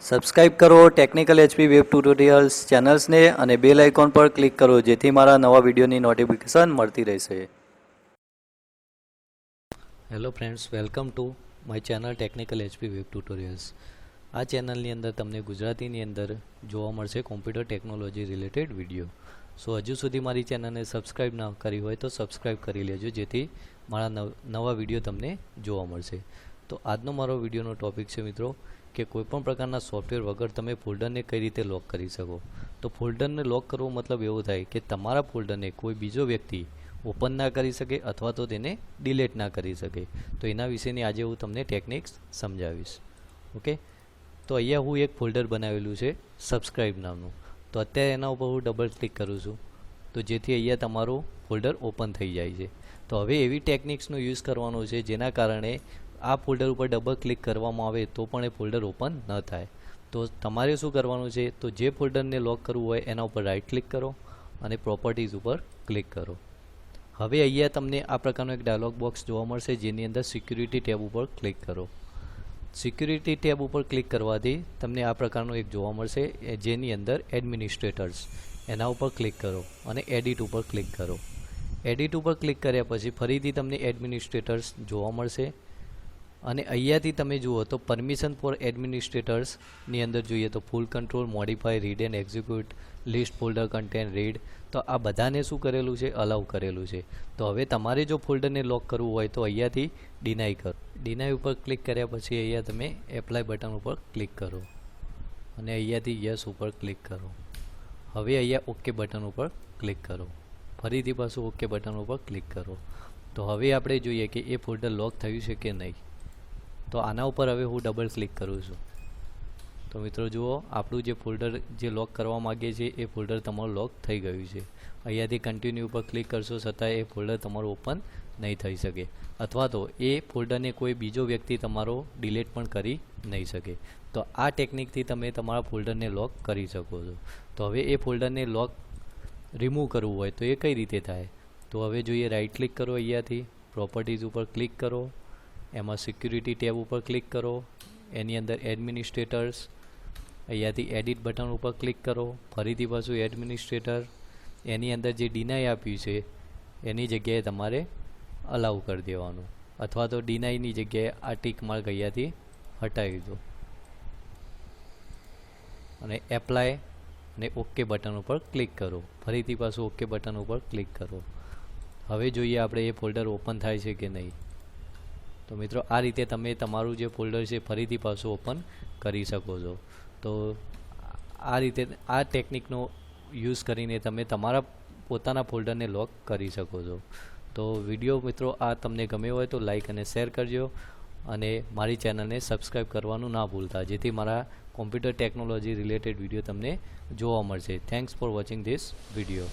Subscribe કરો technical HP web tutorials ચેનલ્સને અને bell icon પર ક્લિક કરો જેથી મારા નવા વિડીયોની નોટિફિકેશન મળતી રહેશે. Hello friends, welcome to my channel technical HP web tutorials. આ ચેનલની અંદર તમને ગુજરાતીની અંદર જોવા મળશે કોમ્પ્યુટર ટેકનોલોજી રિલેટેડ વિડીયો. સો હજુ સુધી મારી ચેનલને સબસ્ક્રાઇબ ના કરી હોય તો સબસ્ક્રાઇબ કરી લેજો જેથી મારા નવા વિડીયો તમને જોવા મળશે. તો આજનો મારો વિડીયોનો ટોપિક છે મિત્રો કે કોઈપણ પ્રકારના સોફ્ટવેર વગર તમે ફોલ્ડરને કઈ રીતે લોક કરી શકો. તો ફોલ્ડરને લોક કરવો મતલબ એવો થાય કે તમારા ફોલ્ડરને કોઈ બીજો વ્યક્તિ ઓપન ના કરી શકે અથવા તો તેને ડિલીટ ના કરી શકે. તો એના વિશેની આજે હું તમને ટેકનિક્સ સમજાવીશ. ઓકે, તો અહીંયા હું એક ફોલ્ડર બનાવેલું છે સબસ્ક્રાઇબ નામનું. તો અત્યારે એના ઉપર હું ડબલ ક્લિક કરું છું તો જેથી અહીંયા તમારું ફોલ્ડર ઓપન થઈ જાય છે. તો હવે એવી ટેકનિક્સનો યુઝ કરવાનો છે જેના કારણે આ ફોલ્ડર ઉપર ડબલ ક્લિક કરવામાં આવે તો પણ એ ફોલ્ડર ઓપન ન થાય. તો તમારે શું કરવાનું છે, તો જે ફોલ્ડરને લોક કરવું હોય એના ઉપર રાઇટ ક્લિક કરો અને પ્રોપર્ટીઝ ઉપર ક્લિક કરો. હવે અહીંયા તમને આ પ્રકારનો એક ડાયલોગ બોક્સ જોવા મળશે જેની અંદર સિક્યુરિટી ટેબ ઉપર ક્લિક કરો. સિક્યુરિટી ટેબ ઉપર ક્લિક કરવાથી તમને આ પ્રકારનું એક જોવા મળશે જેની અંદર એડમિનિસ્ટ્રેટર્સ એના ઉપર ક્લિક કરો અને એડિટ ઉપર ક્લિક કરો. એડિટ ઉપર ક્લિક કર્યા પછી ફરીથી તમને એડમિનિસ્ટ્રેટર્સ જોવા મળશે અને અહીંયાથી તમે જુઓ તો પરમિશન ફોર એડમિનિસ્ટ્રેટર્સની અંદર જોઈએ તો full control, modify, read and execute, list, folder content, read, તો આ બધાને શું કરેલું છે, અલાઉ કરેલું છે. તો હવે તમારે જો ફોલ્ડરને લોક કરવું હોય તો અહીંયાથી ડિનાય કરો. ડિનાય ઉપર ક્લિક કર્યા પછી અહીંયા તમે એપ્લાય બટન ઉપર ક્લિક કરો અને અહીંયાથી યસ ઉપર ક્લિક કરો. હવે અહીંયા ઓકે બટન ઉપર ક્લિક કરો. ફરીથી પાછું ઓકે બટન ઉપર ક્લિક કરો. તો હવે આપણે જોઈએ કે એ ફોલ્ડર લોક થયું છે કે નહીં. તો આના ઉપર હવે હું ડબલ ક્લિક કરું છું. તો મિત્રો જુઓ, આપણું જે ફોલ્ડર જે લોક કરવા માગીએ છીએ એ ફોલ્ડર તમારું લોક થઈ ગયું છે. અહીંયાથી કન્ટિન્યુ ઉપર ક્લિક કરશો છતાં એ ફોલ્ડર તમારું ઓપન નહીં થઈ શકે અથવા તો એ ફોલ્ડરને કોઈ બીજો વ્યક્તિ તમારો ડિલીટ પણ કરી નહીં શકે. તો આ ટેકનિકથી તમે તમારા ફોલ્ડરને લોક કરી શકો છો. તો હવે એ ફોલ્ડરને લોક રિમૂવ કરવું હોય તો એ કઈ રીતે થાય, તો હવે જોઈએ રાઇટ ક્લિક કરો, અહીંયાથી પ્રોપર્ટીઝ ઉપર ક્લિક કરો, એમાં સિક્યુરિટી ટેબ ઉપર ક્લિક કરો, એની અંદર એડમિનિસ્ટ્રેટર્સ, અહીંયાથી એડિટ બટન ઉપર ક્લિક કરો, ફરીથી પાછું એડમિનિસ્ટ્રેટર, એની અંદર જે ડિનાય આપ્યું છે એની જગ્યાએ તમારે અલાઉ કરી દેવાનું અથવા તો ડિનાયની જગ્યાએ આ ટીક માર્ક અહીંયાથી હટાવી દો અને એપ્લાય અને ઓકે બટન ઉપર ક્લિક કરો. ફરીથી પાછું ઓકે બટન ઉપર ક્લિક કરો. હવે જોઈએ આપણે એ ફોલ્ડર ઓપન થાય છે કે નહીં. તો મિત્રો આ રીતે તમે તમારું જે ફોલ્ડર છે ફરીથી પાછું ઓપન કરી શકો છો. તો આ રીતે આ ટેકનિકનો યુઝ કરીને તમે તમારા પોતાના ફોલ્ડરને લોક કરી શકો છો. તો વિડીયો મિત્રો આ તમને ગમ્યો હોય તો લાઈક અને શેર કરજો અને મારી ચેનલને સબસ્ક્રાઈબ કરવાનું ના ભૂલતા જેથી મારા કોમ્પ્યુટર ટેકનોલોજી રિલેટેડ વિડીયો તમને જોવા મળશે. Thanks for watching this video.